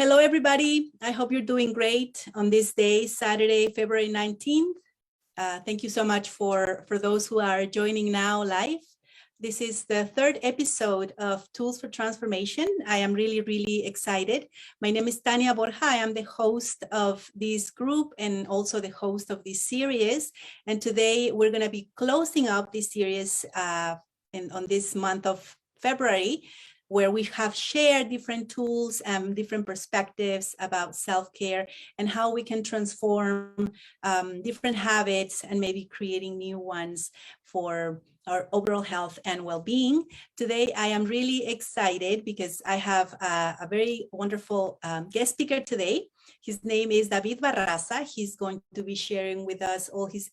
Hello, everybody. I hope you're doing great on this day, Saturday, February 19th. Thank you so much for those who are joining now live. This is the third episode of Tools for Transformation. I am really excited. My name is Tania Borja. I am the host of this group and also the host of this series. And today we're going to be closing up this series on this month of February, where we have shared different tools and different perspectives about self-care and how we can transform different habits and maybe creating new ones for our overall health and well-being. Today, I am really excited because I have a very wonderful guest speaker today. His name is David Barraza. He's going to be sharing with us all his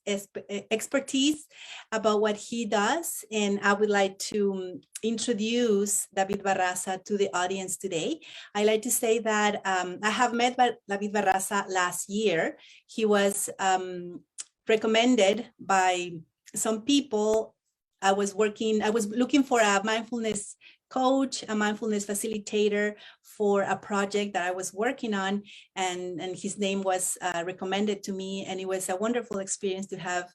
expertise about what he does. And I would like to introduce David Barraza to the audience today. I like to say that I have met David Barraza last year. He was recommended by some people. I was looking for a mindfulness coach, a mindfulness facilitator for a project that I was working on, and his name was recommended to me, and it was a wonderful experience to have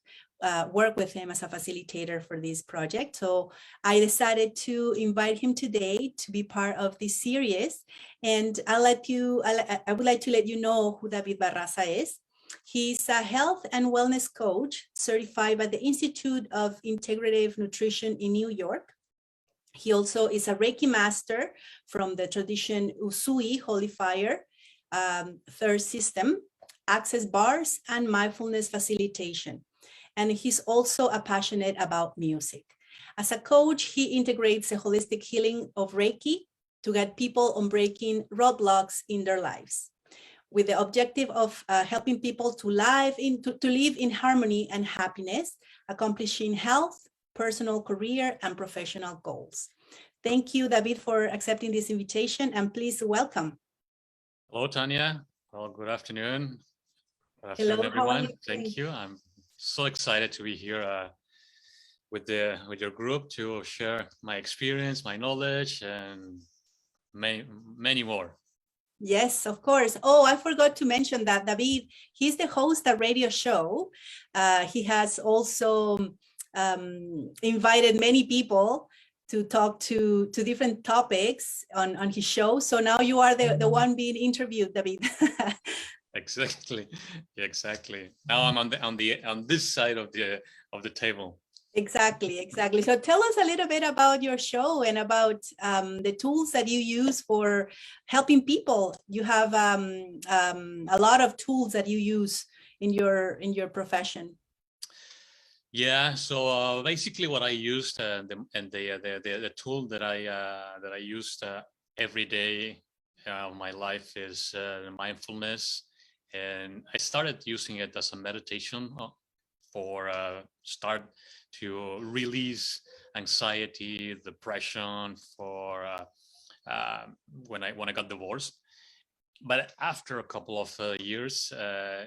work with him as a facilitator for this project. So I decided to invite him today to be part of this series, and I would like to let you know who David Barraza is. He's a health and wellness coach certified by the Institute of Integrative Nutrition in New York. He also is a Reiki master from the tradition Usui, Holy Fire, third system, access bars, and mindfulness facilitation. And he's also a passionate about music. As a coach, he integrates a holistic healing of Reiki to guide people on breaking roadblocks in their lives, with the objective of helping people to live in harmony and happiness, accomplishing health, personal, career, and professional goals. Thank you, David, for accepting this invitation, and please welcome. Hello, Tania. Well, good afternoon. Good afternoon, everyone. Thank you. I'm so excited to be here with your group to share my experience, my knowledge, and many more. Yes, of course. Oh, I forgot to mention that David, he's the host of a radio show. He has also invited many people to talk to different topics on his show. So now you are the one being interviewed, David. Exactly. Now I'm on this side of the table. Exactly. So tell us a little bit about your show and about the tools that you use for helping people. You have a lot of tools that you use in your profession. Yeah. So basically, what I used the tool that I used every day of my life is mindfulness, and I started using it as a meditation for start to release anxiety, depression for when I got divorced. But after a couple of years,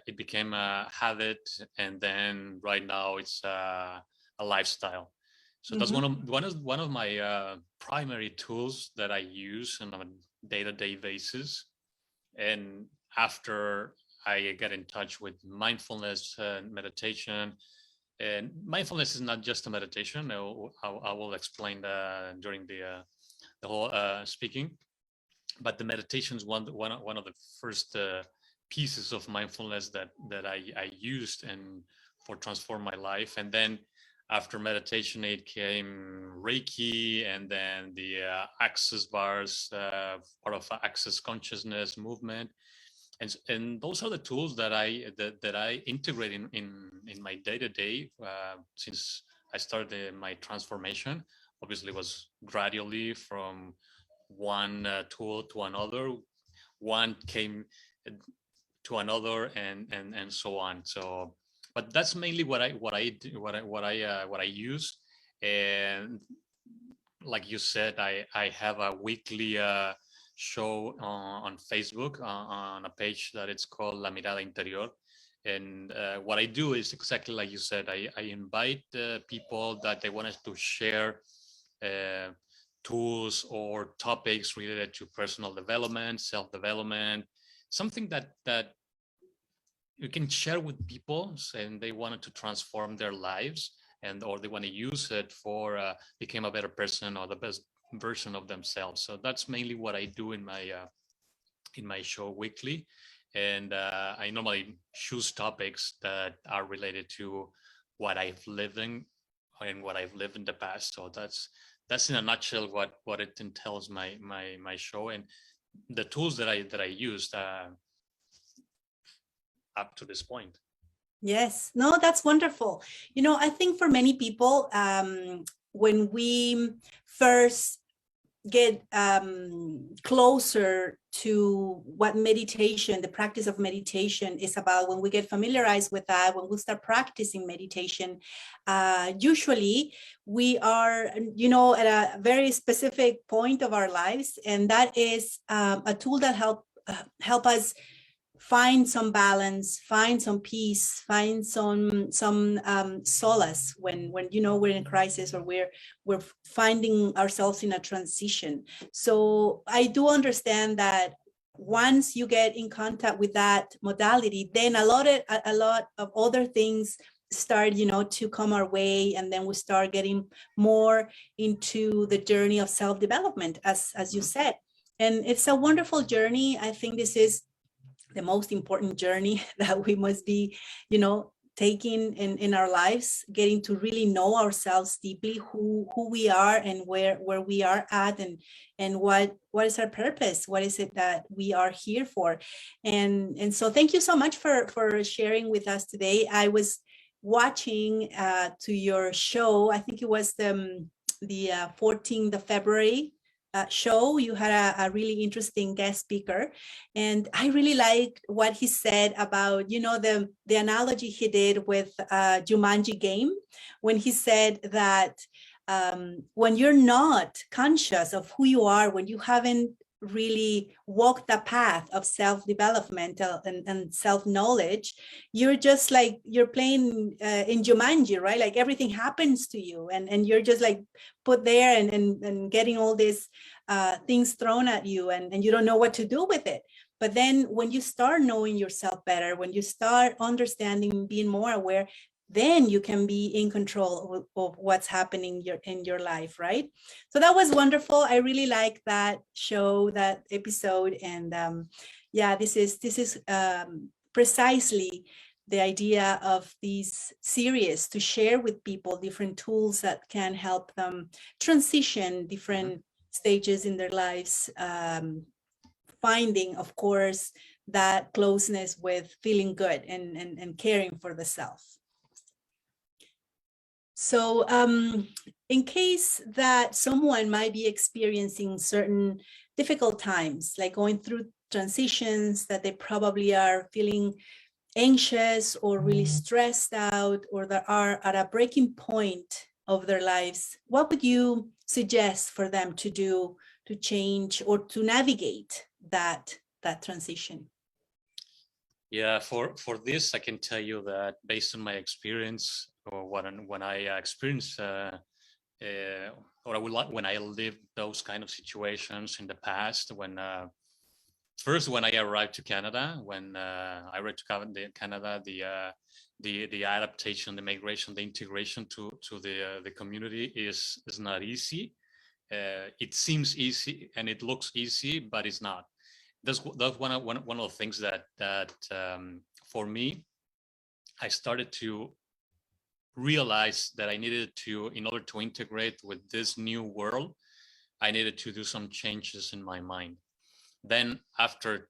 it became a habit, and then right now it's a lifestyle. So that's one of my primary tools that I use on a day-to-day basis. And after I get in touch with mindfulness and meditation, and mindfulness is not just a meditation. I will explain during the whole speaking. But the meditation is one of the first pieces of mindfulness that I used and for transform my life. And then after meditation, it came Reiki, and then the access bars, part of Access Consciousness movement. And those are the tools that I integrate in my day-to-day since I started my transformation. Obviously, it was gradually from one tool to another, one came to another, and so on. So, but that's mainly what I use. And like you said, I have a weekly show on Facebook on a page that it's called La Mirada Interior. And what I do is exactly like you said. I invite people that they wanted to share tools or topics related to personal development, self-development, something that you can share with people and they wanted to transform their lives, and or they want to use it for become a better person or the best version of themselves. So that's mainly what I do in my show weekly. And I normally choose topics that are related to what I've lived in and what I've lived in the past. So that's in a nutshell what it entails my show, and the tools that I used up to this point. Yes, no, that's wonderful. I think for many people, when we first get closer to what meditation, the practice of meditation is about, when we get familiarized with that, when we start practicing meditation, usually we are, at a very specific point of our lives, and that is a tool that help us find some balance, find some peace, find some solace when we're in a crisis, or we're finding ourselves in a transition. So I do understand that once you get in contact with that modality, then a lot of other things start to come our way, and then we start getting more into the journey of self-development, as you said. And it's a wonderful journey. I think this is the most important journey that we must be, taking in our lives, getting to really know ourselves deeply, who we are and where we are at, and what is our purpose, what is it that we are here for. And so thank you so much for sharing with us today. I was watching to your show. I think it was the 14th of February show. You had a really interesting guest speaker, and I really liked what he said about the analogy he did with Jumanji game, when he said that when you're not conscious of who you are, when you haven't really walked the path of self-development and self-knowledge, you're just like you're playing in Jumanji, right? Like everything happens to you, and you're just like put there and getting all these things thrown at you, and you don't know what to do with it. But then when you start knowing yourself better, when you start understanding, being more aware, then you can be in control of what's happening in your life, right? So that was wonderful. I really like that show, that episode. And this is precisely the idea of these series, to share with people different tools that can help them transition different stages in their lives, finding, of course, that closeness with feeling good and caring for the self. So in case that someone might be experiencing certain difficult times, like going through transitions, that they probably are feeling anxious or really stressed out, or that are at a breaking point of their lives, what would you suggest for them to do to change or to navigate that transition? Yeah, for this, I can tell you that based on my experience, or when I experienced when I lived those kind of situations in the past, when first when I arrived to Canada, when I arrived to Canada, the adaptation, the migration, the integration to the community is not easy. It seems easy and it looks easy, but it's not. That's one of the things that for me, I started to realize that I needed to, in order to integrate with this new world, I needed to do some changes in my mind. Then after a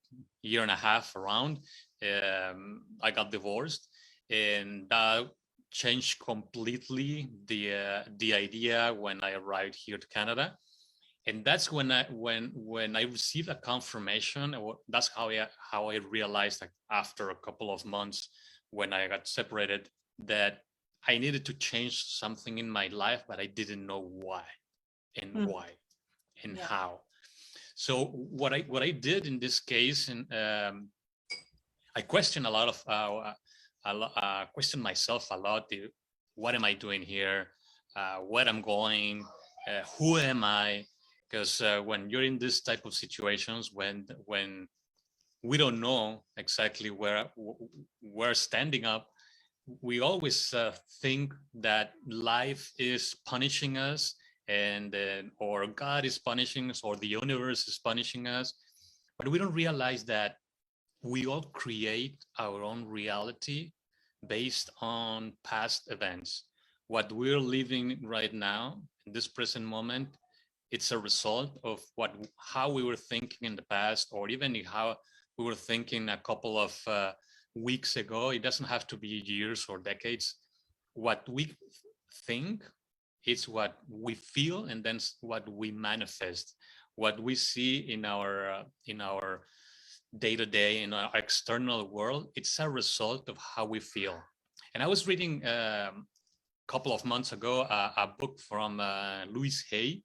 year and a half around, I got divorced, and that changed completely the idea when I arrived here to Canada. And that's when I received a confirmation. That's how I realized, like, after a couple of months when I got separated, that I needed to change something in my life, but I didn't know why and how. So what I did in this case, and I questioned a lot of questioned myself a lot. What am I doing here? Where I'm going? Who am I? because when you're in this type of situations, when we don't know exactly where we're standing up, we always think that life is punishing us, and or God is punishing us, or the universe is punishing us. But we don't realize that we all create our own reality based on past events. What we're living right now, in this present moment, it's a result of how we were thinking in the past, or even how we were thinking a couple of weeks ago. It doesn't have to be years or decades. What we think is what we feel, and then what we manifest. What we see in our day-to-day, in our external world, it's a result of how we feel. And I was reading a couple of months ago a book from Louis Hay.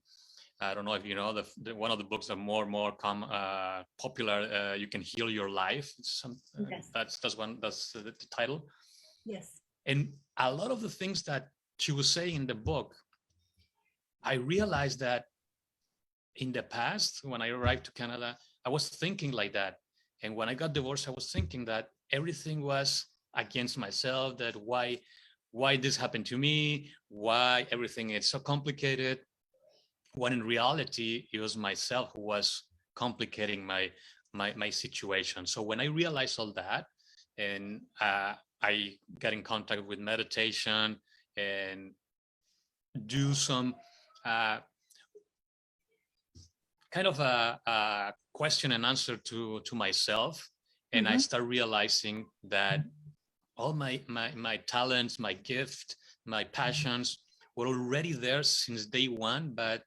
I don't know if you know one of the books that more popular. You Can Heal Your Life. Yes. That's the title. Yes. And a lot of the things that she was saying in the book, I realized that in the past, when I arrived to Canada, I was thinking like that. And when I got divorced, I was thinking that everything was against myself, that why this happened to me, why everything is so complicated, when in reality, it was myself who was complicating my situation. So when I realized all that, and I got in contact with meditation and do some kind of a question and answer to myself, and I start realizing that all my talents, my gift, my passions were already there since day one, but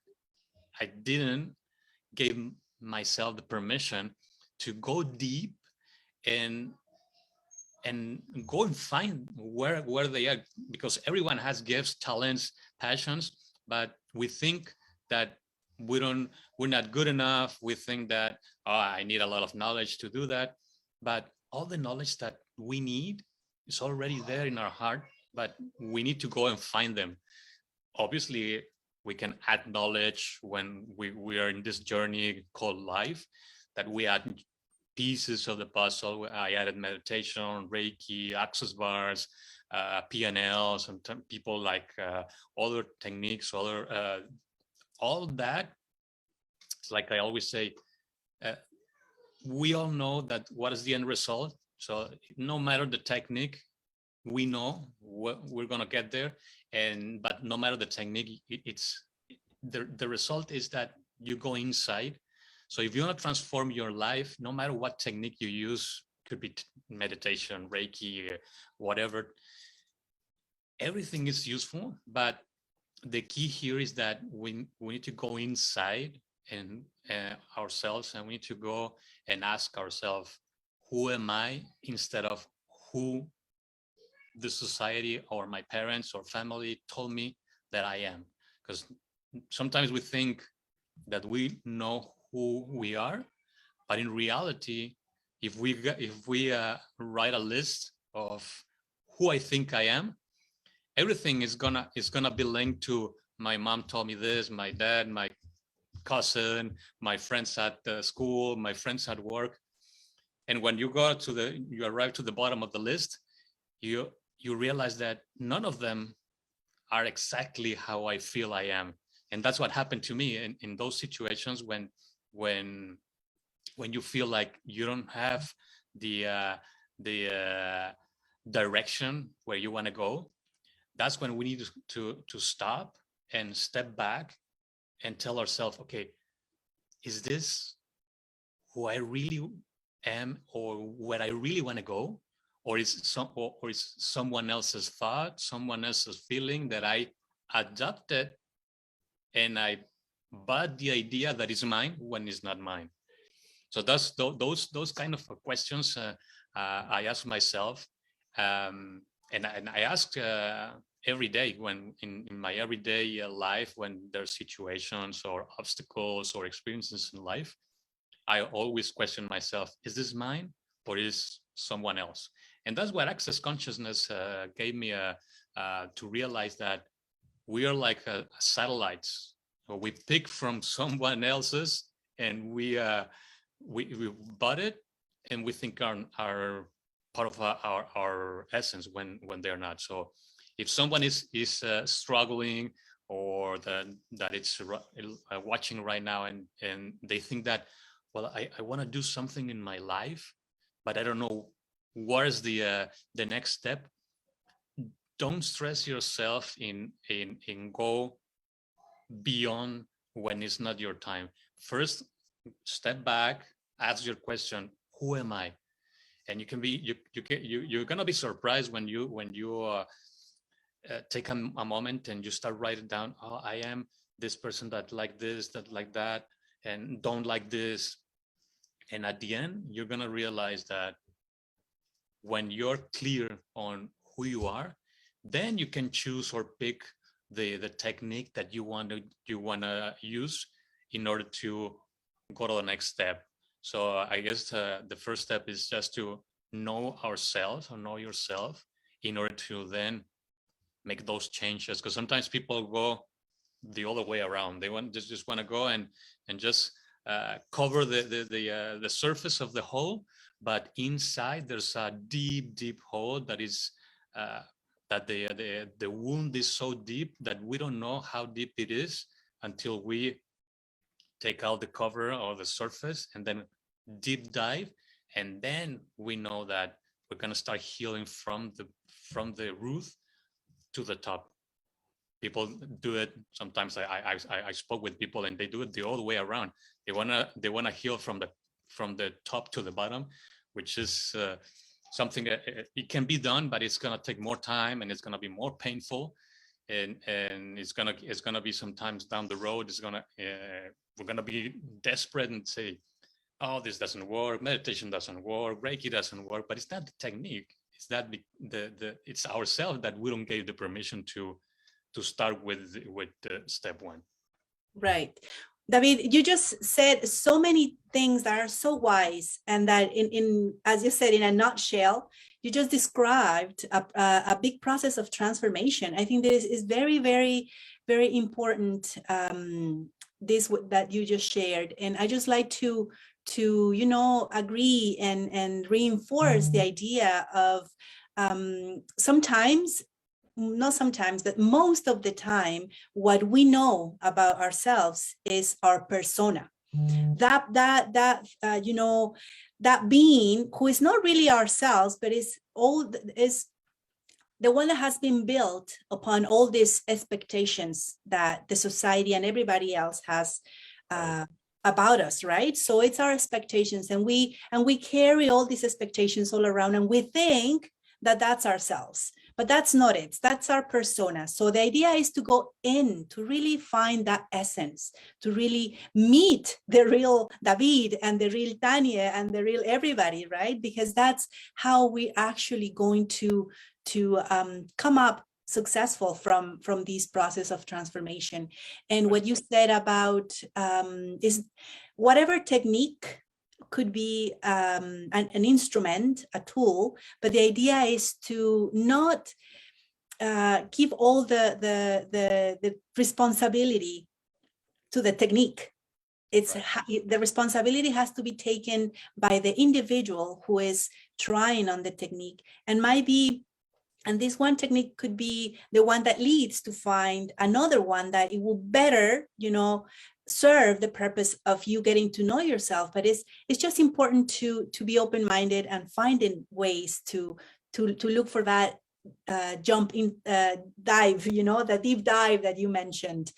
I didn't give myself the permission to go deep and go and find where they are, because everyone has gifts, talents, passions, but we think that we're not good enough. We think that, oh, I need a lot of knowledge to do that, but all the knowledge that we need is already there in our heart, but we need to go and find them. Obviously, we can add knowledge when we are in this journey called life, that we add pieces of the puzzle. I added meditation, Reiki, access bars, PNL. Some people like other techniques, all that. It's like I always say, we all know that what is the end result. So no matter the technique, we know we're gonna get there. But no matter the technique, it's the result is that you go inside. So if you want to transform your life, no matter what technique you use, could be meditation, Reiki, whatever, everything is useful. But the key here is that we need to go inside and ourselves, and we need to go and ask ourselves, who am I, instead of who the society or my parents or family told me that I am. Because sometimes we think that we know who we are, but in reality, if we write a list of who I think I am, everything is gonna be linked to my mom told me this, my dad, my cousin, my friends at the school, my friends at work. And when you arrive to the bottom of the list, you realize that none of them are exactly how I feel I am. And that's what happened to me in those situations when you feel like you don't have the direction where you want to go. That's when we need to stop and step back and tell ourselves, okay, is this who I really am, or where I really want to go? Or is someone else's thought, someone else's feeling that I adopted, and I bought the idea that is mine when it's not mine? So that's those kind of questions I ask myself, and I ask every day when in my everyday life, when there's situations or obstacles or experiences in life, I always question myself: is this mine, or is someone else? And that's what access consciousness gave me to realize that we are like satellites. So we pick from someone else's, and we bought it, and we think are part of our essence when they're not. So if someone is struggling, or that it's watching right now, and they think that, well, I want to do something in my life, but I don't know what is the next step. Don't stress yourself in go beyond when it's not your time. First, step back, ask your question: who am I? And you can be you're gonna be surprised when you take a moment and you start writing down, oh, I am this person that like this, that like that, and don't like this. And at the end, you're gonna realize that when you're clear on who you are, then you can choose or pick the technique that you want to use in order to go to the next step. So I guess the first step is just to know ourselves, or know yourself, in order to then make those changes. Because sometimes people go the other way around. They just want to go and just cover the surface of the hole, but inside there's a deep hole that is that the wound is so deep that we don't know how deep it is until we take out the cover or the surface and then deep dive, and then we know that we're going to start healing from the root to the top. People do it sometimes. I spoke with people and they do it the other way around. They wanna heal from the top to the bottom, which is something that it can be done, but it's gonna take more time and it's gonna be more painful, and it's gonna be sometimes down the road. We're gonna be desperate and say, oh, this doesn't work, meditation doesn't work, Reiki doesn't work, but it's not the technique. It's that it's ourselves that we don't give the permission to start with step one. Right. David, you just said so many things that are so wise, and that in as you said, in a nutshell, you just described a big process of transformation. I think this is very, very, very important, this that you just shared. And I just like to agree and reinforce the idea of sometimes, not sometimes, but most of the time, what we know about ourselves is our persona. That being who is not really ourselves, but is the one that has been built upon all these expectations that the society and everybody else has about us, right? So it's our expectations, and we carry all these expectations all around, and we think that that's ourselves. But that's not it. That's our persona. So the idea is to go in, to really find that essence, to really meet the real David and the real Tanya and the real everybody, right? Because that's how we actually going to come up successful from this process of transformation. And what you said about is whatever technique could be an instrument, a tool, but the idea is to not give all the responsibility to the technique. It's the responsibility has to be taken by the individual who is trying on the technique, and might be, and this one technique could be the one that leads to find another one that it will better, serve the purpose of you getting to know yourself. But it's just important to be open-minded and finding ways to look for that jump in, dive, the deep dive that you mentioned,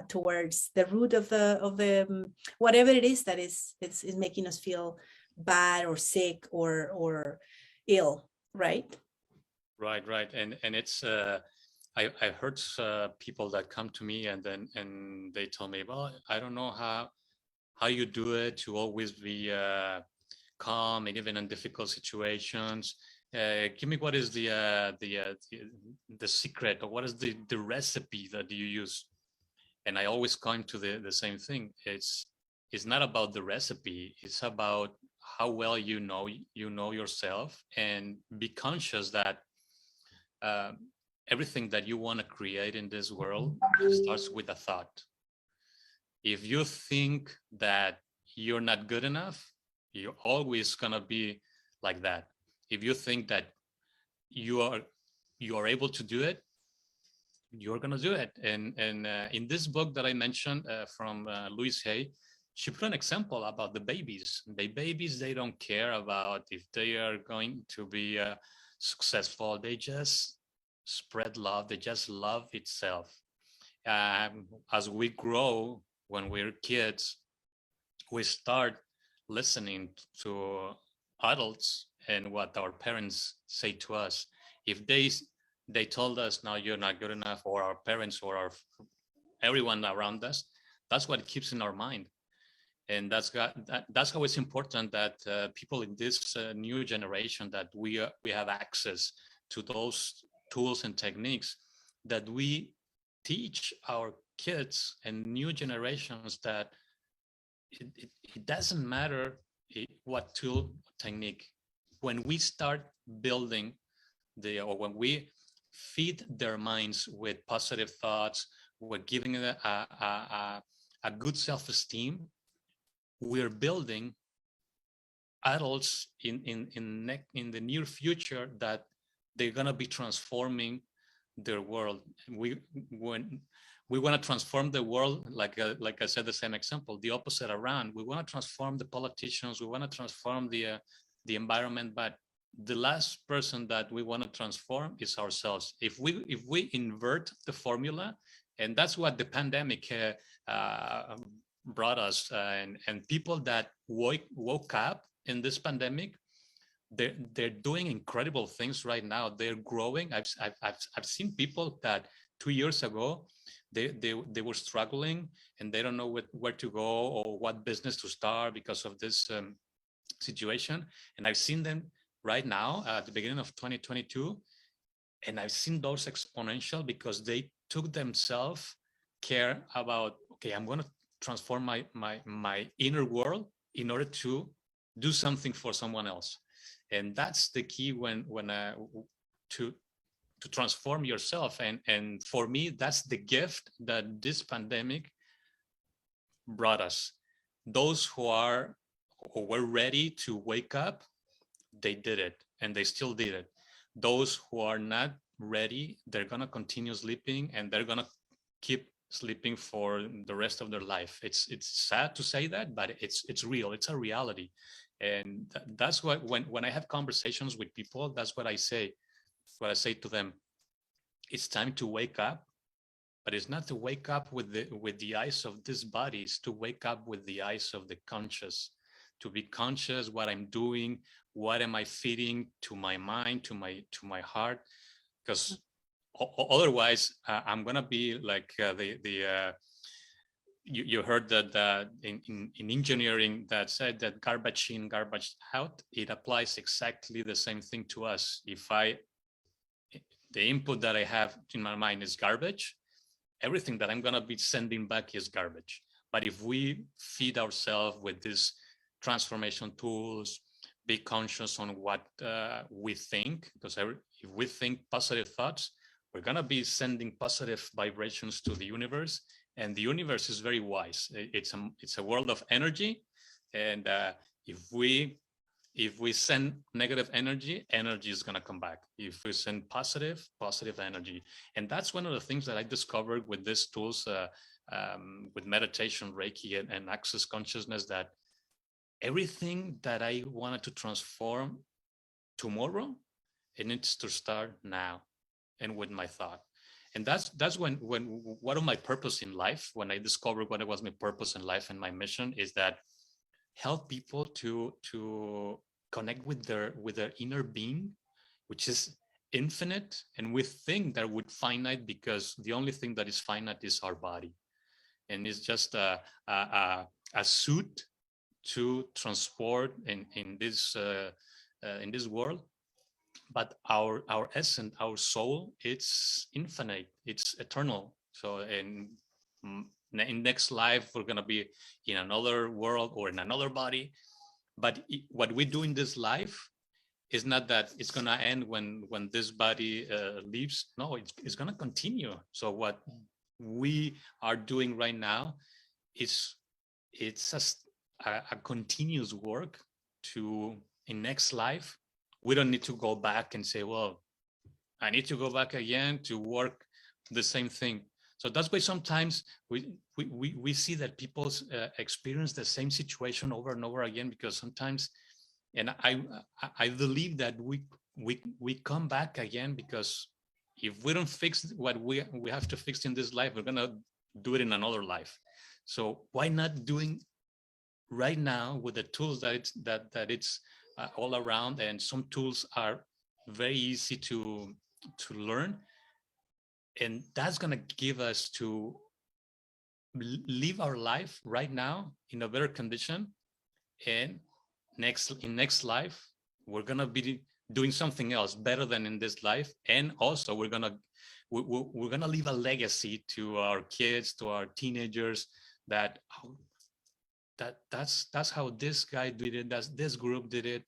towards the root of the whatever it is that is making us feel bad or sick or ill, right? Right. And it's I heard people that come to me and they tell me, well, I don't know how you do it to always be calm and even in difficult situations. Give me what is the secret, or what is the recipe that you use? And I always come to the same thing. It's not about the recipe. It's about how well you know yourself, and be conscious that everything that you want to create in this world starts with a thought. If you think that you're not good enough, you're always gonna be like that. If you think that you are able to do it, you're gonna do it. And in this book that I mentioned from Louise Hay, she put an example about the babies. The babies, they don't care about if they are going to be successful. They just spread love. They just love itself. As we grow, when we're kids, we start listening to adults and what our parents say to us. If they told us, no, you're not good enough, or our parents or our everyone around us, that's what keeps in our mind. And that's how it's important that people in this new generation, that we have access to those tools and techniques, that we teach our kids and new generations that it doesn't matter what tool technique. When we start building or when we feed their minds with positive thoughts, we're giving it a good self-esteem, we're building adults in the near future that they're going to be transforming their world. When we want to transform the world, like I said, the same example, the opposite around. We want to transform the politicians. We want to transform the environment, but the last person that we want to transform is ourselves. If we invert the formula, and that's what the pandemic brought us, and people that woke up in this pandemic, they're doing incredible things right now. They're growing. I've seen people that 2 years ago they were struggling and they don't know where to go or what business to start because of this situation. And I've seen them right now at the beginning of 2022, and I've seen those exponential because they took themselves care about, okay, I'm going to transform my inner world in order to do something for someone else. And that's the key when to transform yourself. And for me, that's the gift that this pandemic brought us. Those who were ready to wake up, they did it, and they still did it. Those who are not ready, they're gonna continue sleeping, and they're gonna keep sleeping for the rest of their life. It's sad to say that, but it's real. It's a reality. And that's what when I have conversations with people, that's what I say. What I say to them, it's time to wake up, but it's not to wake up with the eyes of this body. It's to wake up with the eyes of the conscious, to be conscious what I'm doing, what am I feeding to my mind, to my heart, because otherwise I'm gonna be like you heard that in engineering that said that garbage in, garbage out. It applies exactly the same thing to us. If the input that I have in my mind is garbage, everything that I'm gonna be sending back is garbage. But if we feed ourselves with these transformation tools, be conscious on what we think, because if we think positive thoughts, we're gonna be sending positive vibrations to the universe. And the universe is very wise. It's a world of energy, and if we send negative energy is gonna come back. If we send positive energy, and that's one of the things that I discovered with these tools, with meditation, Reiki, and Access Consciousness, that everything that I wanted to transform tomorrow, it needs to start now, and with my thought. And that's when one of my purpose in life, when I discovered what was my purpose in life and my mission, is that help people to connect with their inner being, which is infinite. And we think that we're finite because the only thing that is finite is our body, and it's just a suit to transport in this world. But our essence, our soul, it's infinite, it's eternal. So in next life, we're going to be in another world or in another body. But what we do in this life is not that it's going to end when this body leaves. No, it's going to continue. So what we are doing right now it's a continuous work to in next life. We don't need to go back and say, well, I need to go back again to work the same thing. So that's why sometimes we see that people experience the same situation over and over again, because sometimes, and I believe that we come back again, because if we don't fix what we have to fix in this life, we're gonna do it in another life. So why not doing right now with the tools that it's all around, and some tools are very easy to learn, and that's going to give us to live our life right now in a better condition, and next life we're going to be doing something else better than in this life, and also we're going to leave a legacy to our kids, to our teenagers, that that's how this guy did it, that's this group did it.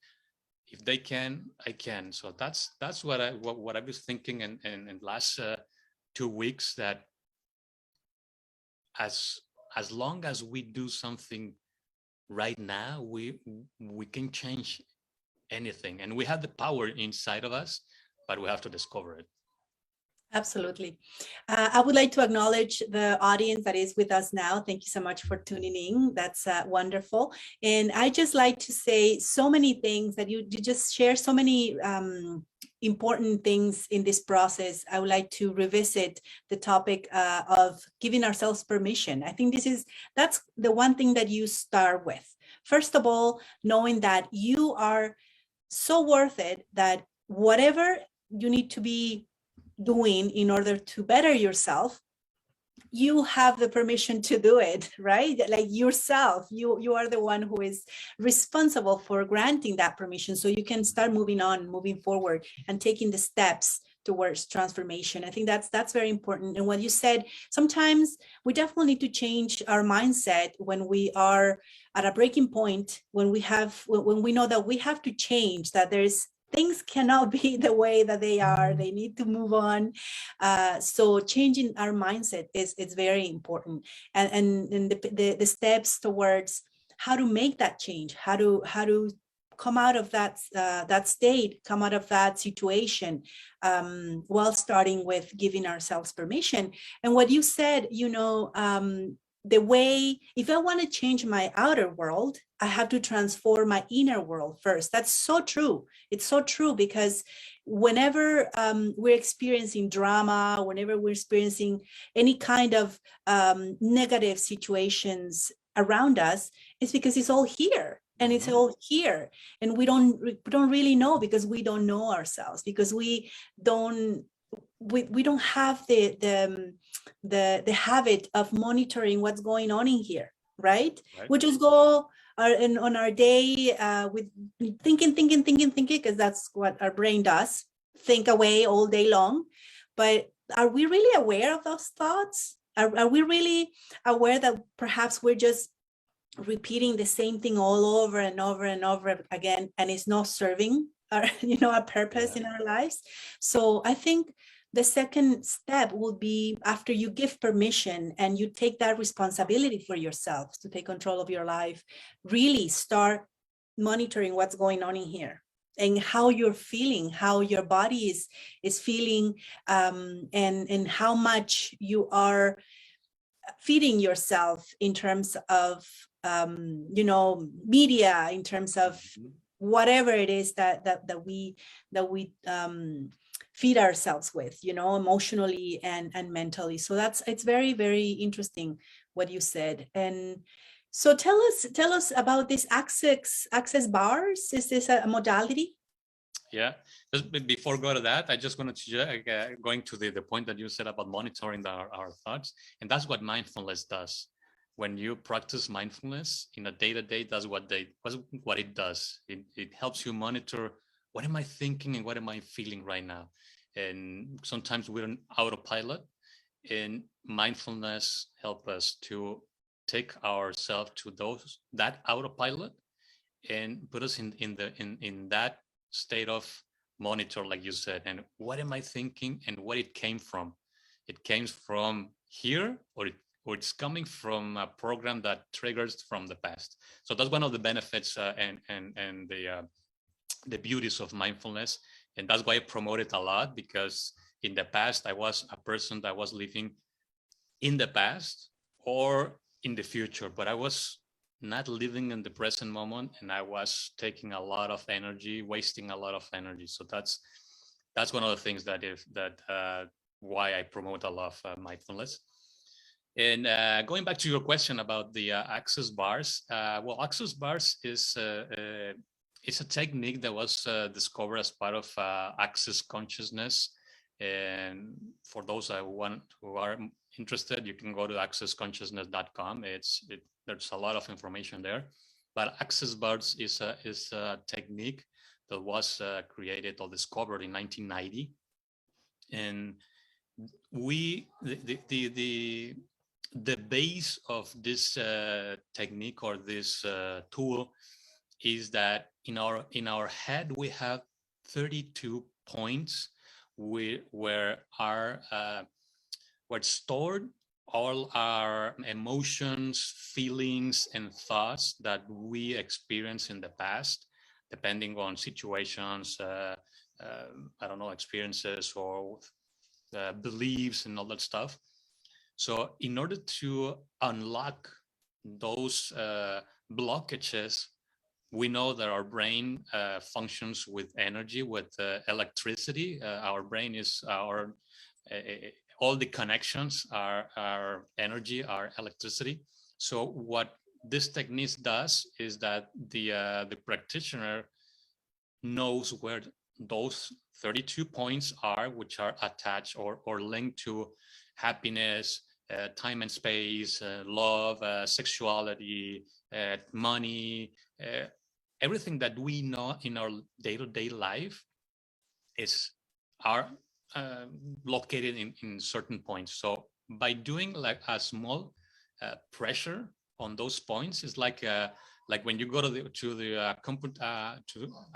If they can, I can. So that's what I was thinking in last 2 weeks, that as long as we do something right now, we can change anything, and we have the power inside of us, but we have to discover it. Absolutely. I would like to acknowledge the audience that is with us now. Thank you so much for tuning in. That's wonderful. And I just like to say so many things that you just share so many important things in this process. I would like to revisit the topic of giving ourselves permission. I think that's the one thing that you start with. First of all, knowing that you are so worth it, that whatever you need to be doing in order to better yourself, you have the permission to do it, right? Like yourself, you are the one who is responsible for granting that permission, so you can start moving forward and taking the steps towards transformation. I think that's very important. And what you said, sometimes we definitely need to change our mindset when we are at a breaking point, when we know that we have to change, that things cannot be the way that they are. They need to move on. So changing our mindset is very important. And the steps towards how to make that change, how to come out of that state, come out of that situation, while starting with giving ourselves permission. And what you said, the way, if I want to change my outer world, I have to transform my inner world first. That's so true. It's so true, because whenever we're experiencing drama, whenever we're experiencing any kind of negative situations around us, it's because it's all here. And it's all here, and we don't really know, because we don't know ourselves, because we don't have the habit of monitoring what's going on in here, right? We just go on our day with thinking, because that's what our brain does, think away all day long. But are we really aware of those thoughts? Are we really aware that perhaps we're just repeating the same thing all over and over and over again, and it's not serving our, a purpose in our lives? So I think the second step would be, after you give permission and you take that responsibility for yourself to take control of your life, really start monitoring what's going on in here, and how you're feeling, how your body is feeling, and how much you are feeding yourself in terms of media, in terms of whatever it is that we feed ourselves with, emotionally and mentally. So it's very, very interesting what you said. And so tell us about this access bars. Is this a modality? Yeah, just before go to that, I just wanted to going to the point that you said about monitoring our thoughts, and that's what mindfulness does. When you practice mindfulness in a day-to-day, that's what it does. It helps you monitor, what am I thinking and what am I feeling right now? And sometimes we're on autopilot, and mindfulness help us to take ourselves to that autopilot and put us in that state of monitor, like you said. And what am I thinking and what it came from? It came from here, or or it's coming from a program that triggers from the past. So that's one of the benefits and the beauties of mindfulness. And that's why I promote it a lot, because in the past, I was a person that was living in the past or in the future, but I was not living in the present moment, and I was taking a lot of energy, wasting a lot of energy. So that's one of the things that why I promote a lot of mindfulness. And going back to your question about the access bars, well, access bars is it's a technique that was discovered as part of access consciousness. And for those who are interested, you can go to accessconsciousness.com. There's a lot of information there. But access bars is a technique that was created or discovered in 1990, and the base of this technique or this tool is that in our head we have 32 points where stored all our emotions, feelings, and thoughts that we experienced in the past, depending on situations, I don't know, experiences or beliefs and all that stuff. So in order to unlock those blockages, we know that our brain functions with energy, with electricity. Our brain is all the connections are energy, are electricity. So what this technique does is that the practitioner knows where those 32 points are, which are attached or linked to happiness, time and space, love, sexuality, money, everything that we know in our day-to-day life are located in certain points. So by doing like a small pressure on those points, it's like when you go to the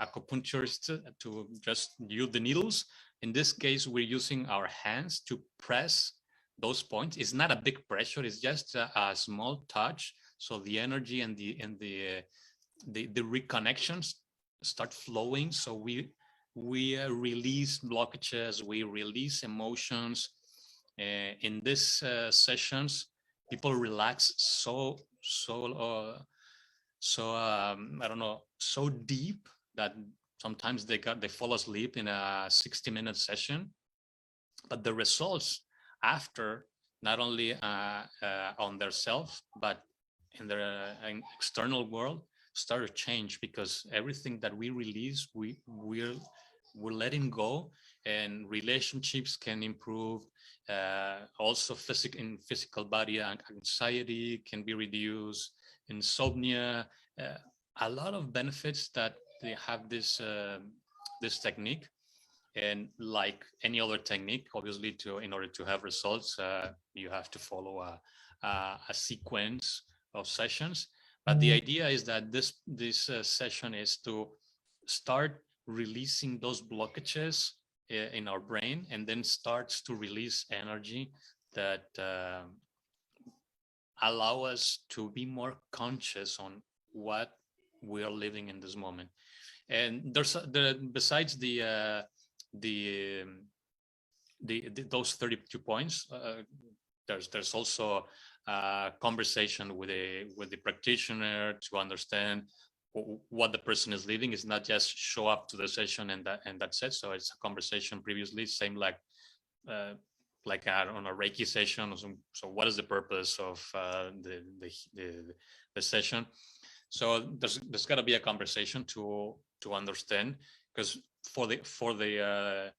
acupuncturist to just use the needles. In this case, we're using our hands to press those points. It's not a big pressure; it's just a small touch. So the energy and the reconnections start flowing. So we release blockages, we release emotions. In these sessions, people relax so I don't know, so deep that sometimes they fall asleep in a 60-minute session. But the results after, not only on their self, but in their external world, start to change, because everything that we release, we're letting go, and relationships can improve. Also, physical body anxiety can be reduced, insomnia, a lot of benefits that they have this technique. And like any other technique, obviously, in order to have results, you have to follow a sequence of sessions. But the idea is that this session is to start releasing those blockages in our brain, and then starts to release energy that allow us to be more conscious on what we are living in this moment. And besides those 32 points, there's also a conversation with the practitioner to understand what the person is living. Is not just show up to the session and that's it. So it's a conversation previously, same like on a Reiki session. So what is the purpose of the session? So there's got to be a conversation to understand, because for the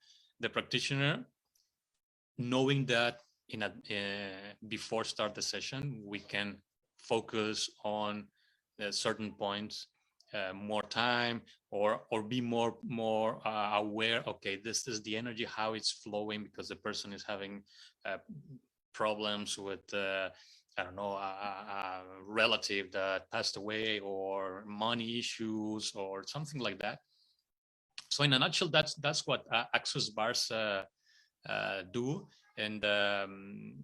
practitioner, knowing that before start the session, we can focus on certain points more time, or be more aware. Okay, this is the energy, how it's flowing, because the person is having problems with I don't know, a relative that passed away, or money issues, or something like that. So in a nutshell, that's what access bars do. And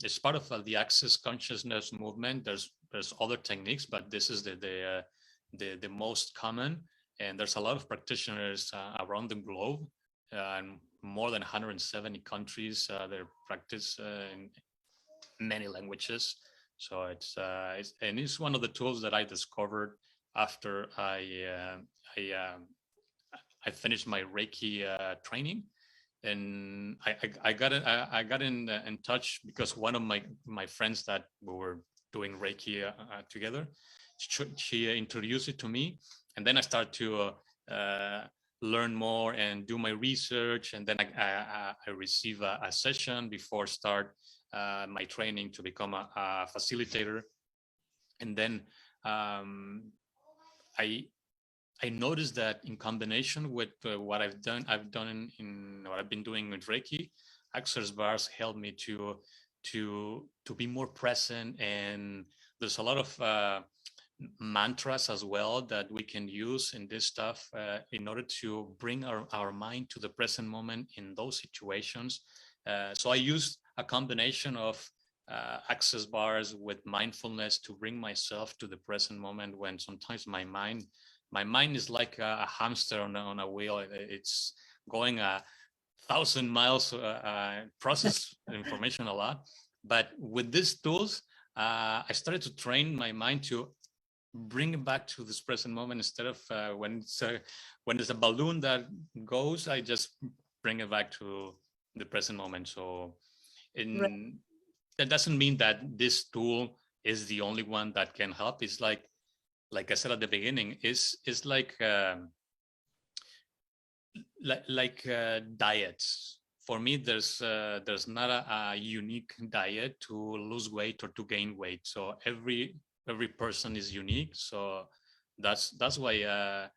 it's part of the access consciousness movement. There's other techniques, but this is the most common. And there's a lot of practitioners around the globe, and more than 170 countries that practice in many languages. So it's one of the tools that I discovered after I finished my Reiki training, and I got in touch because one of my friends that we were doing Reiki together, she introduced it to me, and then I started to learn more and do my research, and then I receive a session before start my training to become a facilitator, and then I noticed that in combination with what I've done in what I've been doing with Reiki, access bars help me to be more present, and there's a lot of mantras as well that we can use in this stuff in order to bring our mind to the present moment in those situations. So I used a combination of access bars with mindfulness to bring myself to the present moment, when sometimes my mind is like a hamster on a wheel. It's going 1,000 miles, process information a lot. But with these tools, I started to train my mind to bring it back to this present moment, instead of when there's a balloon that goes, I just bring it back to the present moment. So that doesn't mean that this tool is the only one that can help. It's like I said at the beginning, is like diets. For me, there's not a unique diet to lose weight or to gain weight. So every person is unique. So that's why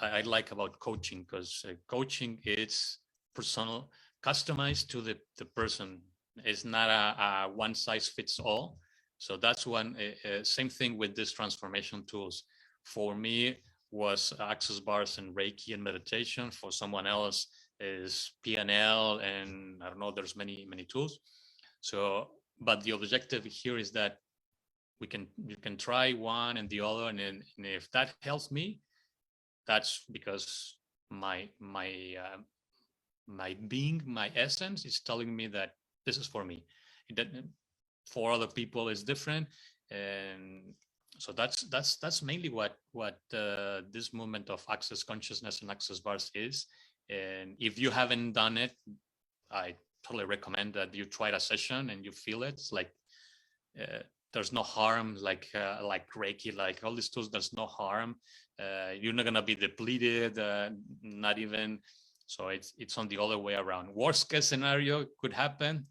I like about coaching, because coaching is personal, customized to the person. It's not a one size fits all. So that's one. Same thing with these transformation tools. For me, was access bars and Reiki and meditation. For someone else is PNL, and I don't know. There's many tools. So, but the objective here is that you can try one and the other, and if that helps me, that's because my being, my essence is telling me that this is for me. For other people is different, and so that's mainly what this movement of access consciousness and access bars is. And if you haven't done it, I totally recommend that you try a session and you feel it. It's like there's no harm, like Reiki, like all these tools, there's no harm. You're not gonna be depleted, not even. So it's on the other way around. Worst case scenario could happen,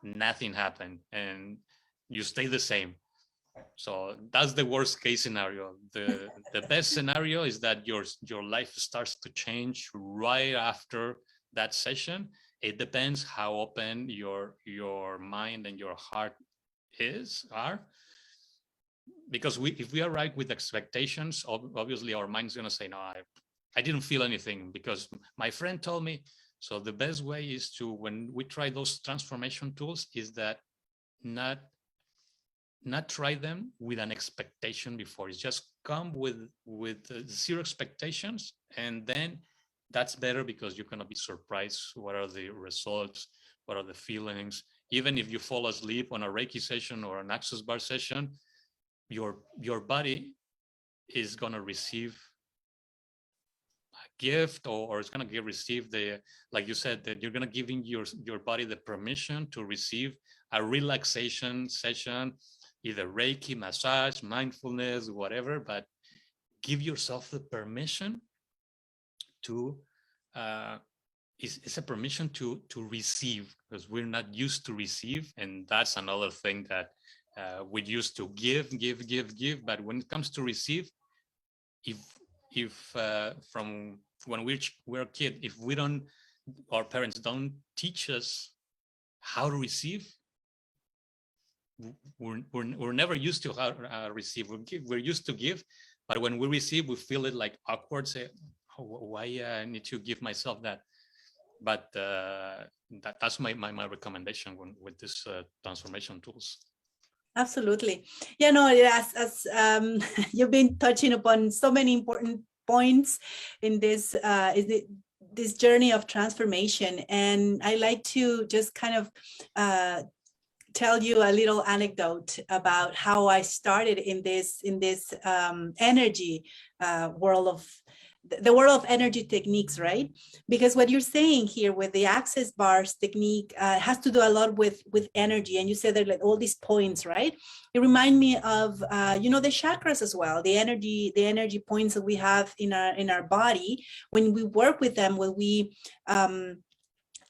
nothing happened, and you stay the same. So that's the worst case scenario. The best scenario is that your life starts to change right after that session. It depends how open your mind and your heart are, because if we are right with expectations, obviously our mind's going to say, no, I didn't feel anything because my friend told me. So the best way is to, when we try those transformation tools, is that not try them with an expectation before. It's just come with zero expectations, and then that's better, because you're going to be surprised. What are the results? What are the feelings? Even if you fall asleep on a Reiki session or an access bar session, your body is going to receive a gift, or it's going to receive the, like you said, that you're going to give your body the permission to receive a relaxation session, either Reiki, massage, mindfulness, whatever, but give yourself the permission to it's a permission to receive, because we're not used to receive. And that's another thing that we used to give, but when it comes to receive, if from when we're a kid, if our parents don't teach us how to receive, we're never used to how receive. We're used to give, but when we receive, we feel it like awkward. Say, oh, why I need to give myself that? But that's my recommendation with this transformation tools. Absolutely. Yeah, no, as you've been touching upon so many important points in this journey of transformation. And I like to just kind of tell you a little anecdote about how I started in this energy world of the world of energy techniques, right? Because what you're saying here with the access bars technique has to do a lot with energy. And you said that like all these points, right? It remind me of the chakras as well, the energy points that we have in our body. When we work with them, when we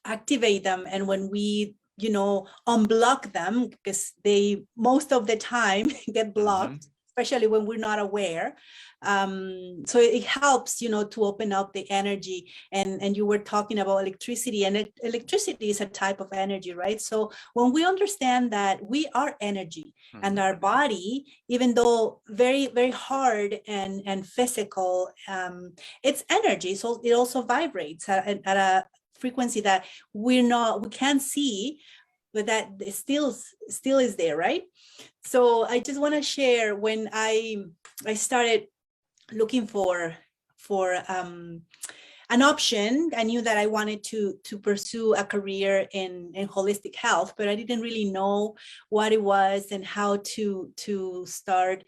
activate them, and when we unblock them, because they most of the time get blocked, especially when we're not aware. So it helps, to open up the energy. And you were talking about electricity, and electricity is a type of energy, right? So when we understand that we are energy, and our body, even though very, very hard and physical, it's energy. So it also vibrates at a frequency that we can't see, but that still is there, right? So I just want to share, when I started looking for an option. I knew that I wanted to pursue a career in holistic health, but I didn't really know what it was and how to start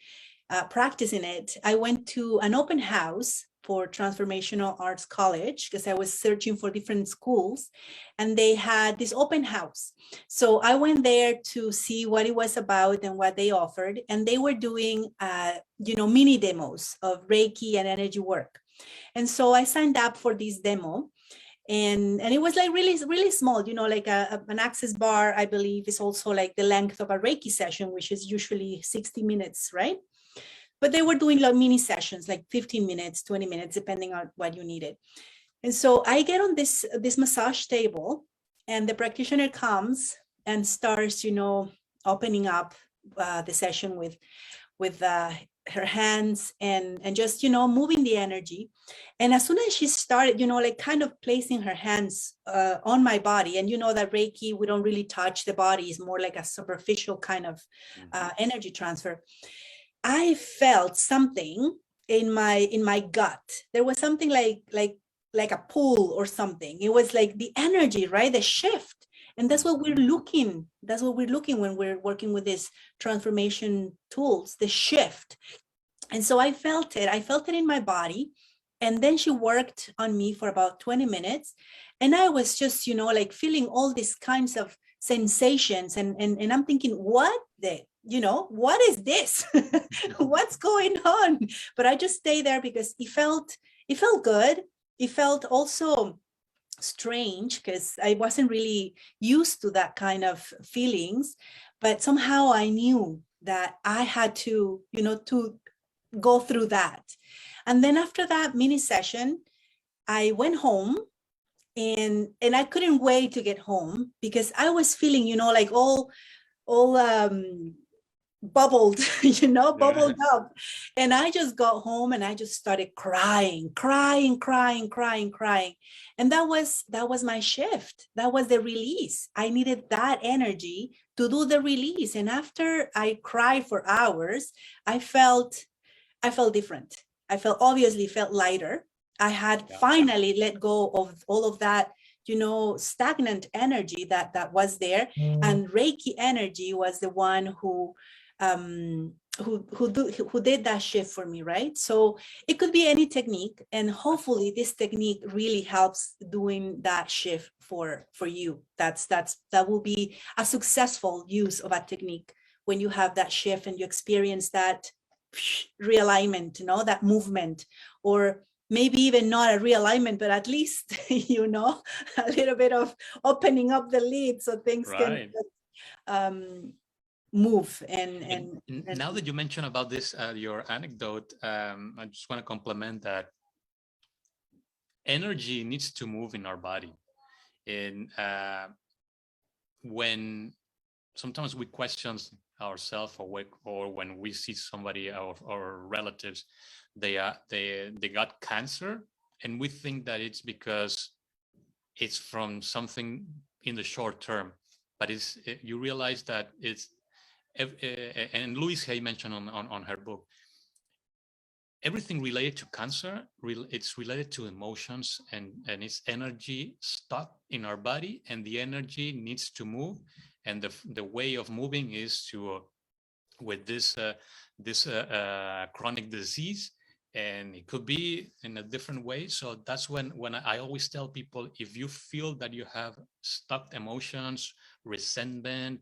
practicing it. I went to an open house for Transformational Arts College because I was searching for different schools, and they had this open house. So I went there to see what it was about and what they offered, and they were doing mini demos of Reiki and energy work. And so I signed up for this demo, and it was like really, really small, like an access bar, I believe, is also like the length of a Reiki session, which is usually 60 minutes, right? But they were doing like mini sessions, like 15 minutes, 20 minutes, depending on what you needed. And so I get on this massage table, and the practitioner comes and starts, opening up the session with her hands and just, moving the energy. And as soon as she started, like kind of placing her hands on my body, and that Reiki, we don't really touch the body, it's more like a superficial kind of energy transfer. I felt something in my gut. There was something like a pull or something. It was like the energy, right? The shift. And that's what we're looking. That's what we're looking when we're working with these transformation tools, the shift. And so I felt it. I felt it in my body. And then she worked on me for about 20 minutes. And I was just, like feeling all these kinds of sensations. And I'm thinking, what is this? What's going on? But I just stayed there because it felt good. It felt also strange because I wasn't really used to that kind of feelings, but somehow I knew that I had to, to go through that. And then after that mini session, I went home, and I couldn't wait to get home because I was feeling, like all bubbled, bubbled up. And I just got home and I just started crying. And that was my shift. That was the release. I needed that energy to do the release. And after I cried for hours, I felt different. I obviously felt lighter. I had finally let go of all of that, stagnant energy that was there. And Reiki energy was the one who did that shift for me, right? So it could be any technique, and hopefully this technique really helps doing that shift for you. That will be a successful use of a technique when you have that shift and you experience that realignment, that movement, or maybe even not a realignment, but at least, a little bit of opening up the lid so things can move. And now that you mentioned about this, your anecdote, I just want to complement that energy needs to move in our body. And when sometimes we question ourselves, or when we see somebody, our relatives, they got cancer, and we think that it's because it's from something in the short term, but you realize that it's, and Louise Hay mentioned on her book, everything related to cancer, it's related to emotions, and it's energy stuck in our body, and the energy needs to move, and the way of moving is to with this chronic disease, and it could be in a different way. So that's when I always tell people, if you feel that you have stuck emotions, resentment,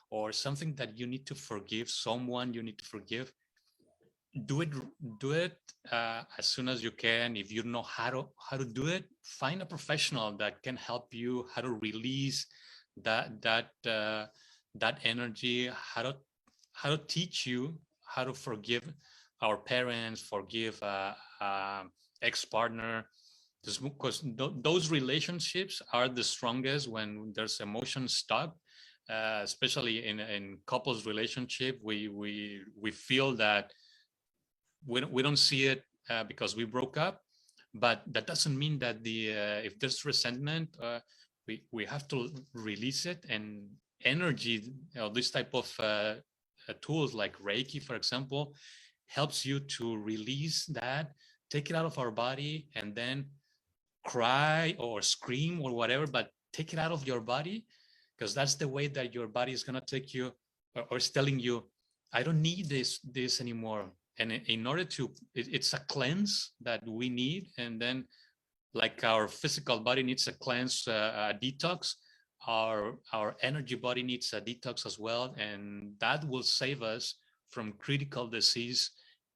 or something that you need to forgive, someone you need to forgive, do it as soon as you can. If you know how to do it, find a professional that can help you how to release that energy, how to teach you how to forgive our parents, forgive ex-partner, because those relationships are the strongest when there's emotion stuck, especially in couples relationship. We feel that we don't see it because we broke up, but that doesn't mean that if there's resentment, we have to release it. And energy, this type of tools like Reiki, for example, helps you to release that, take it out of our body, and then cry or scream or whatever, but take it out of your body, because that's the way that your body is going to take you, or is telling you, I don't need this anymore. And in order to, it's a cleanse that we need. And then, like our physical body needs a cleanse, a detox, our energy body needs a detox as well, and that will save us from critical disease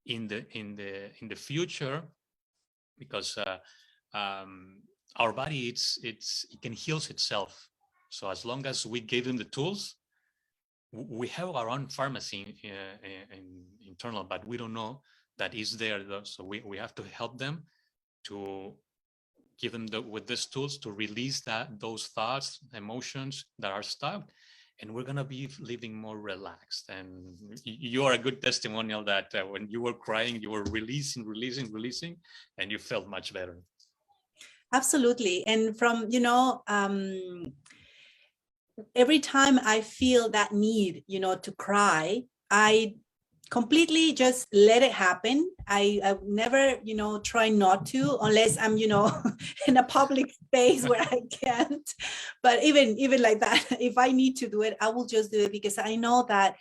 in the future, because our body it can heal itself. So as long as we give them the tools, we have our own pharmacy internal, but we don't know that is there though. So we have to help them, to give them with these tools to release those thoughts, emotions that are stuck, and we're going to be living more relaxed. And you are a good testimonial that when you were crying, you were releasing, and you felt much better. Absolutely. And from, every time I feel that need, to cry, I completely just let it happen. I never, try not to, unless I'm, in a public space where I can't. But even like that, if I need to do it, I will just do it, because I know that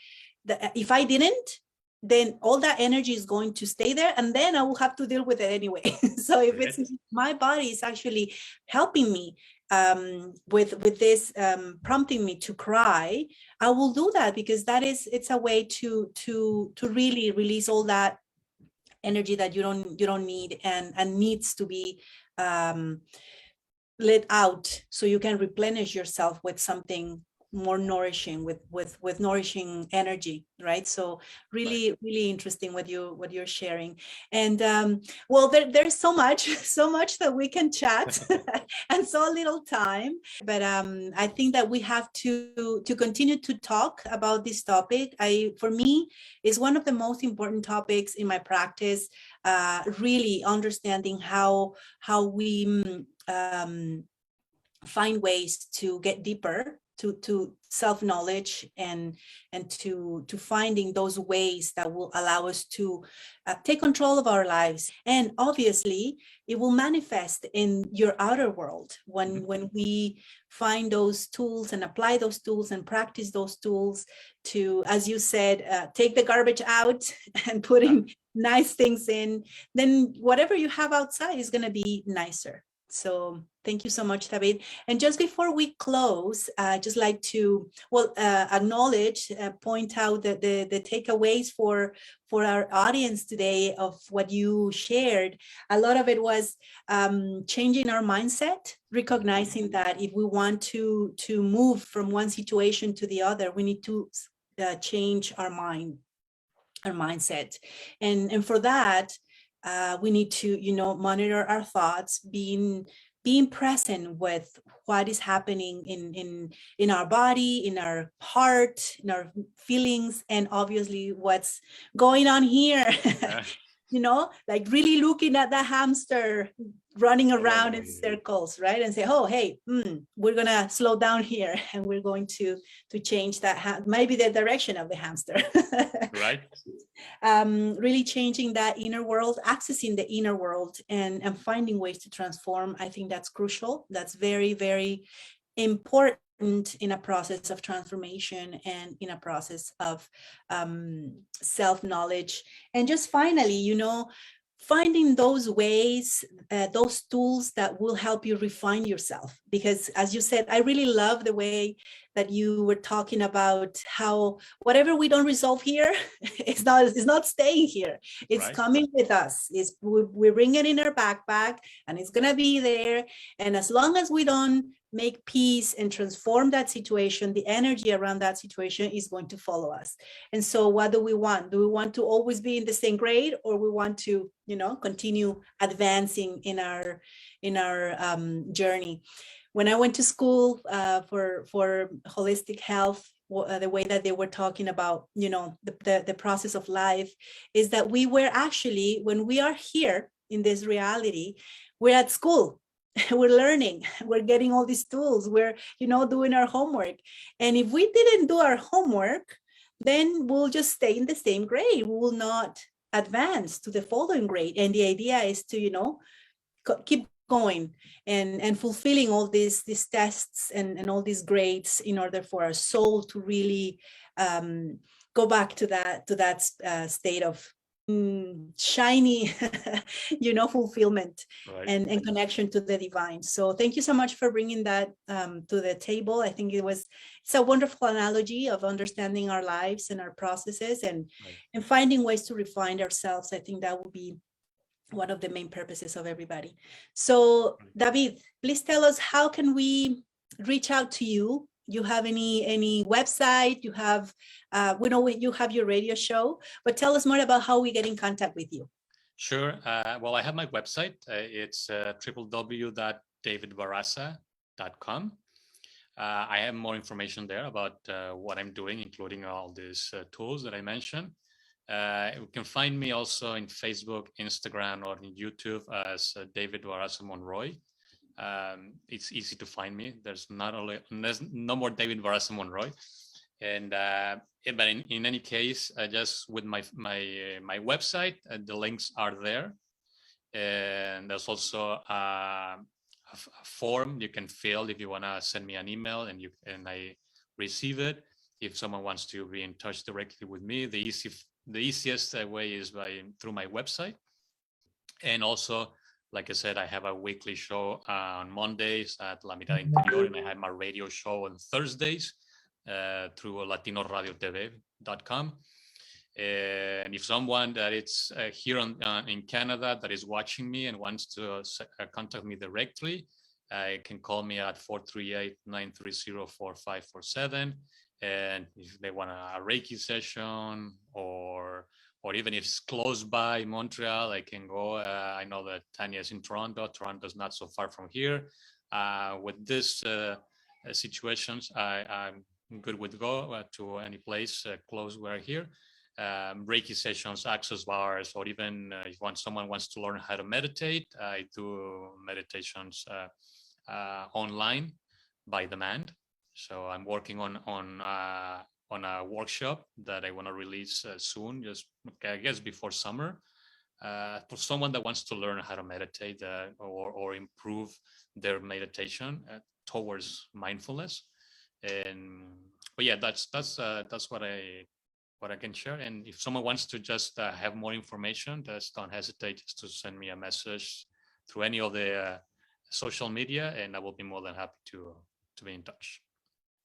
if I didn't, then all that energy is going to stay there, and then I will have to deal with it anyway. So if it's my body is actually helping me with this, prompting me to cry, I will do that, because it's a way to really release all that energy that you don't need, and needs to be let out, so you can replenish yourself with something more nourishing, with nourishing energy, right? So really, right. Really interesting what you're sharing. And well, there's so much that we can chat and so little time, but I think that we have to continue to talk about this topic. For me, is one of the most important topics in my practice, really understanding how we find ways to get deeper to self-knowledge, and to finding those ways that will allow us to take control of our lives. And obviously it will manifest in your outer world when we find those tools and apply those tools and practice those tools to, as you said, take the garbage out and putting nice things in, then whatever you have outside is going to be nicer. So thank you so much, David. And just before we close, I'd just like to, acknowledge, point out that the takeaways for our audience today of what you shared. A lot of it was changing our mindset, recognizing that if we want to move from one situation to the other, we need to change our mindset. And for that, we need to, monitor our thoughts, being present with what is happening in our body, in our heart, in our feelings, and obviously what's going on here like really looking at the hamster running around in Totally. circles, right? And say, oh, hey, we're gonna slow down here, and we're going to change that, maybe the direction of the hamster. Right. Really changing that inner world, accessing the inner world, and finding ways to transform. I think that's crucial. That's very, very important in a process of transformation and in a process of self-knowledge. And just finally, finding those ways, those tools that will help you refine yourself. Because as you said, I really love the way that you were talking about how whatever we don't resolve here, it's not staying here. It's Right. coming with us. We bring it in our backpack, and it's gonna be there. And as long as we don't make peace and transform that situation, the energy around that situation is going to follow us. And so what do we want? Do we want to always be in the same grade, or we want to, continue advancing in our journey? When I went to school for holistic health, the way that they were talking about, the process of life is that we were actually, when we are here in this reality, we're at school. We're learning, we're getting all these tools, we're doing our homework. And if we didn't do our homework, then we'll just stay in the same grade. We will not advance to the following grade. And the idea is to keep going and fulfilling all these tests and all these grades in order for our soul to really go back to that state of shiny fulfillment. Right. and connection to the divine. So thank you so much for bringing that to the table. I think it's a wonderful analogy of understanding our lives and our processes, and finding ways to refine ourselves. I think that will be one of the main purposes of everybody. So David, please tell us, how can we reach out to you? You have any website? You have, we know you have your radio show, but tell us more about how we get in contact with you. Sure. Well, I have my website. It's www.davidbarraza.com. I have more information there about what I'm doing, including all these tools that I mentioned. You can find me also in Facebook, Instagram, or in YouTube as David Barraza Monroy. It's easy to find me. There's no more David Barraza Monroy. And but in any case, just with my website, the links are there. And there's also a form you can fill if you want to send me an email, and I receive it. If someone wants to be in touch directly with me, the easiest way is through my website. And also, like I said, I have a weekly show on Mondays at La Mirada Interior, and I have my radio show on Thursdays through latinoradiotv.com. And if someone that is here in Canada that is watching me and wants to contact me directly, you can call me at 438-930-4547. And if they want a Reiki session, or even if it's close by Montreal, I can go. I know that Tanya is in Toronto. Toronto's not so far from here. With this situations, I'm good with go to any place close where here. Reiki sessions, access bars, or even if someone wants to learn how to meditate, I do meditations online by demand. So I'm working on a workshop that I want to release soon, just I guess before summer, for someone that wants to learn how to meditate or improve their meditation towards mindfulness. But yeah, that's what I can share. And if someone wants to just have more information, just don't hesitate just to send me a message through any of the social media, and I will be more than happy to be in touch.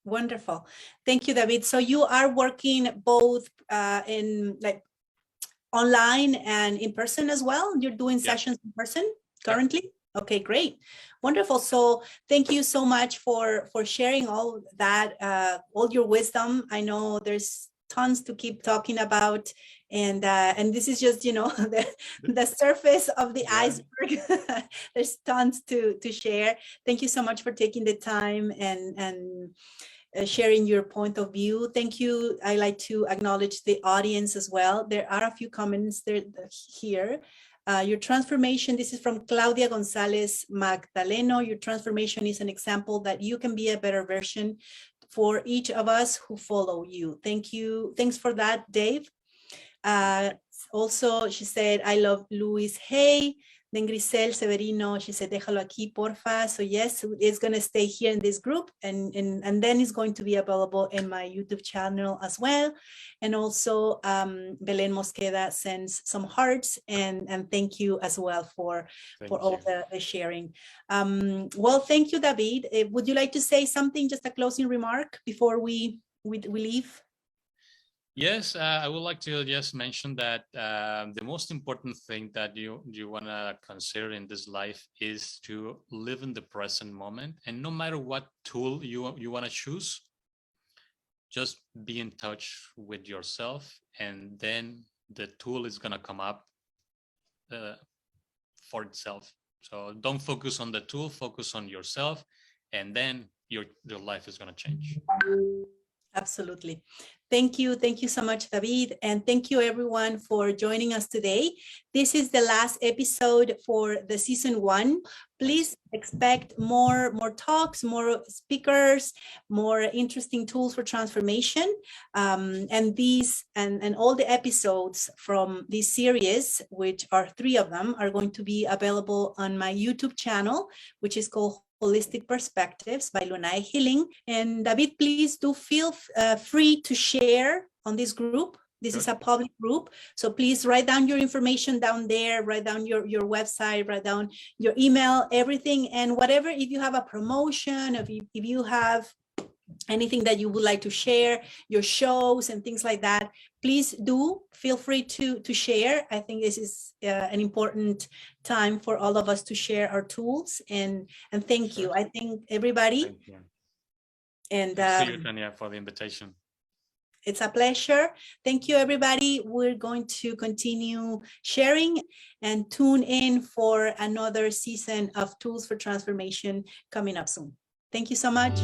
Wonderful. Thank you, David. So you are working both in online and in person as well? You're doing sessions in person currently? Okay, great. Wonderful. So thank you so much for sharing all that, all your wisdom. I know there's tons to keep talking about, and this is just the surface of the iceberg. There's tons to share. Thank you so much for taking the time and sharing your point of view. Thank you. I like to acknowledge the audience as well. There are a few comments there here. Your transformation, this is from Claudia Gonzalez Magdaleno. Your transformation is an example that you can be a better version for each of us who follow you. Thank you. Thanks for that, Dave. Also, she said, I love Luis Hay. Then Grisel Severino, she said, déjalo aquí, porfa. So yes, it's going to stay here in this group, and then it's going to be available in my YouTube channel as well. And also, Belen Mosqueda sends some hearts, and thank you as well for all the sharing. Well, thank you, David. Would you like to say something, just a closing remark before we leave? Yes, I would like to just mention that the most important thing that you want to consider in this life is to live in the present moment. And no matter what tool you want to choose, just be in touch with yourself, and then the tool is going to come up for itself. So don't focus on the tool, focus on yourself, and then your life is going to change. Absolutely. Thank you. Thank you so much, David. And thank you everyone for joining us today. This is the last episode for the season 1. Please expect more talks, more speakers, more interesting tools for transformation. And these and all the episodes from this series, which are 3 of them, are going to be available on my YouTube channel, which is called Holistic Perspectives by Lunay Healing. And David, please do feel free to share on this group. This is a public group. So please write down your information down there, write down your website, write down your email, everything. And whatever, if you have a promotion, if you have anything that you would like to share, your shows and things like that, please do feel free to share. I think this is an important time for all of us to share our tools, and thank you. I think everybody. Thank you. And thank you, Tanya, for the invitation. It's a pleasure. Thank you, everybody. We're going to continue sharing, and tune in for another season of Tools for Transformation coming up soon. Thank you so much.